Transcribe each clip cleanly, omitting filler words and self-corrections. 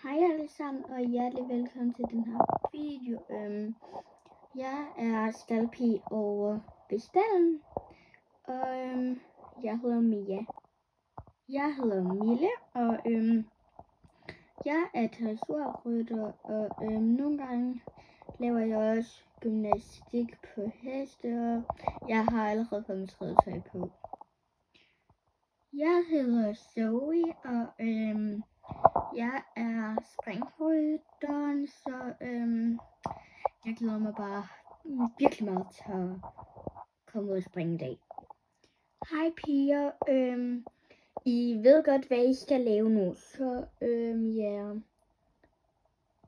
Hej alle sammen, og hjertelig velkommen til den her video. Jeg er staldpige over ved stalden, og jeg hedder Mia. Jeg hedder Mille, og jeg er dressurrytter, og nogle gange laver jeg også gymnastik på heste, og jeg har allerede fået mit ridetøj på. Jeg hedder Zoe, og jeg er springrytteren, så jeg glæder mig bare virkelig meget til at komme ud og springe i dag. Hej piger, I ved godt hvad I skal lave nu, så ja,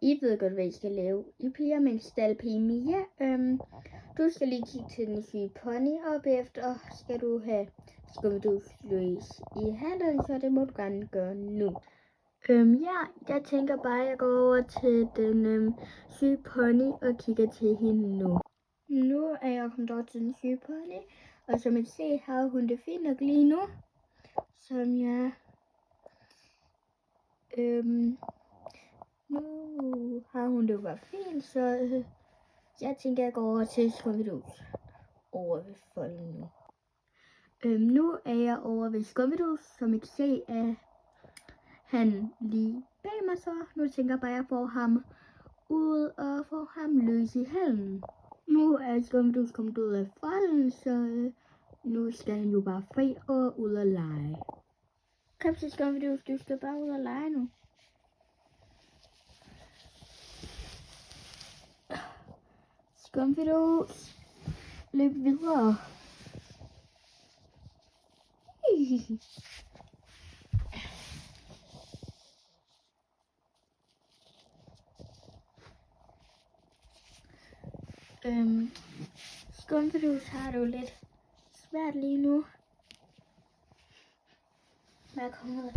I ved godt hvad I skal lave. I piger med staldpige Mia, du skal lige kigge til den syge pony, og bagefter skal du have skummedusløs i handen, så det må du gerne gøre nu. Ja, jeg tænker bare, at jeg går over til den syge pony og kigger til hende nu. Nu er jeg kommet over til den syge pony, og som I ser, har hun det fint nok lige nu. Som jeg... nu har hun det bare fint, så jeg tænker, at jeg går over til Skumvedus over ved folden nu. Nu er jeg over ved Skumvedus, som I kan se, er han lige bag mig, så nu tænker jeg bare, at jeg får ham ud og får ham løs i halen. Nu er Skumvedus kommet ud af folden, så nu skal han jo bare fri og ud og lege. Kom så Skumvedus, du skal bare ud og lege nu. Skumvedus, løb videre. Skumvedus har det jo lidt svært lige nu med at komme ud og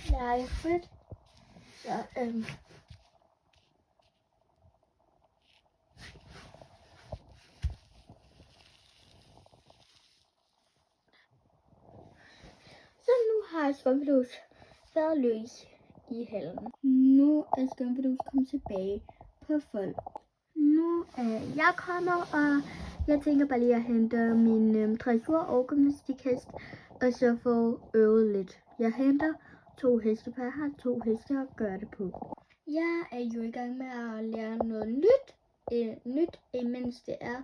lege frit. Så nu har Skumvedus været løs i hallen. Nu er Skumvedus kommet tilbage på fold. Nu er jeg kommet, og jeg tænker bare lige at hente min dressur og gymnastikhest, og så få øvet lidt. Jeg henter 2 heste, for jeg har 2 heste at gøre det på. Jeg er jo i gang med at lære noget nyt, imens det er,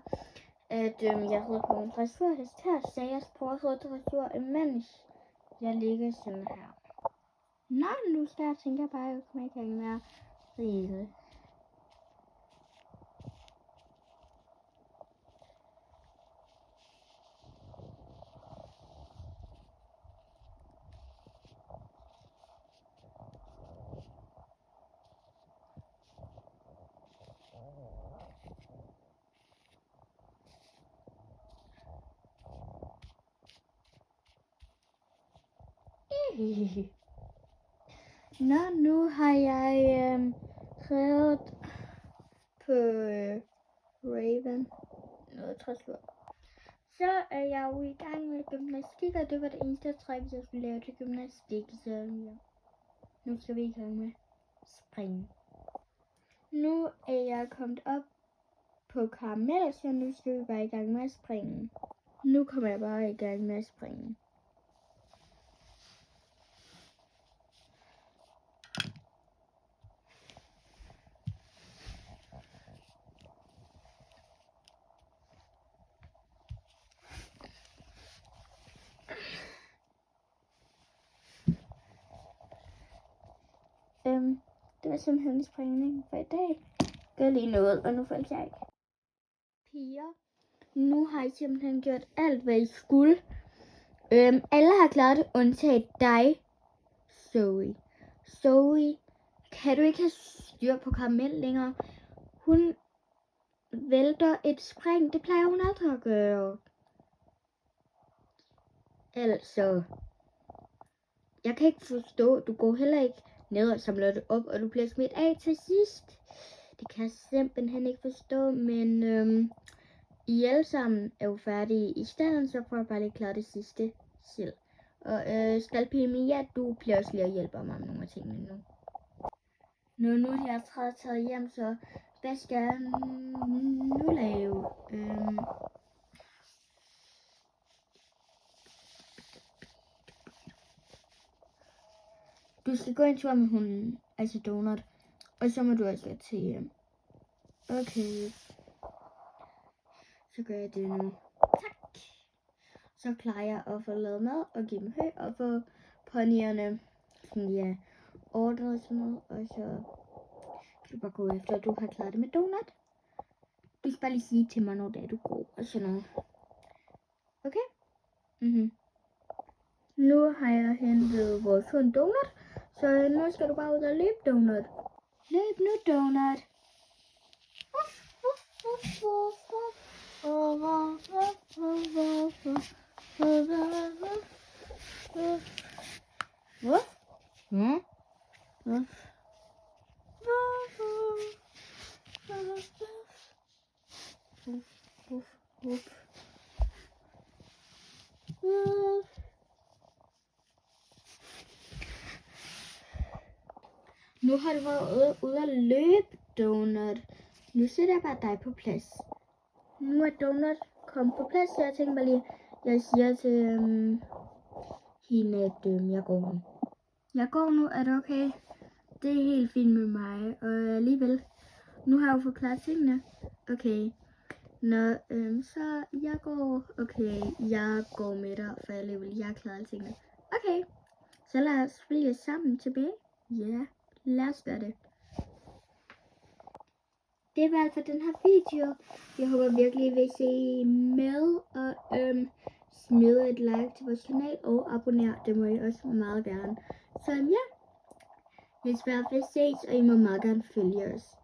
at jeg rider på min dressurhest her, så jeg prøver at ride dressur, imens jeg ligger sådan her. Nu tænker jeg bare, at jeg kommer i gang med at ride. Nu har jeg reddet på Raven noget dressur. Så er jeg jo i gang med gymnastik, og det var det eneste træk, jeg skulle lave til gymnastik. Så ja, nu skal vi i gang med springe. Nu er jeg kommet op på karamel, så nu skal vi bare i gang med at springe. Nu kommer jeg bare i gang med at springe. Det var simpelthen springning for i dag. Gør lige noget, og nu faldt jeg ikke. Piger, nu har I simpelthen gjort alt, hvad I skulle. Alle har klaret det, undtaget dig, Zoe. Zoe, kan du ikke have styr på karamel længere? Hun vælter et spring, det plejer hun aldrig at gøre. Altså, jeg kan ikke forstå, du går heller ikke ned og samler det op, og du bliver smidt af til sidst. Det kan jeg simpelthen ikke forstå, men I alle sammen er jo færdige i stedet, så får jeg bare lige klare det sidste selv. Og staldpige Mia, du bliver også lige at hjælpe mig med nogle af tingene nu. nu er de allerede taget hjem, så hvad skal jeg nu lave? Du skal gå en tur med hunden, altså Donut, og så må du også til hjem. Okay. Så gør jeg det nu. Tak. Så plejer jeg at få lavet mad og give dem hø og få ponyerne sådan ja, ordnet og sådan noget. Og så kan du bare gå efter, at du har klaret det med Donut. Du skal bare lige sige til mig, når det er, du går og sådan noget. Okay? Nu har jeg hentet vores hund Donut, så nu skal du bare ud og løbe, Donut. Løb nu, Donut. Nu har du været ude at løbe, Donut. Nu sætter jeg bare dig på plads. Nu er Donut kommet på plads, så jeg tænker bare lige, jeg siger til hende, at jeg går nu. Jeg går nu, er det okay? Det er helt fint med mig, og alligevel, nu har jeg jo forklaret tingene. Okay, nå, så jeg går, okay, jeg går med dig, for alligevel, jeg har klaret tingene. Okay, så lad os spille sammen tilbage. Ja, lad os gøre det. Det var altså den her video. Jeg håber virkelig, I vil se med og smide et like til vores kanal og abonnere. Det må I også meget gerne. Så ja, hvis vi ses, og I må meget gerne følge os.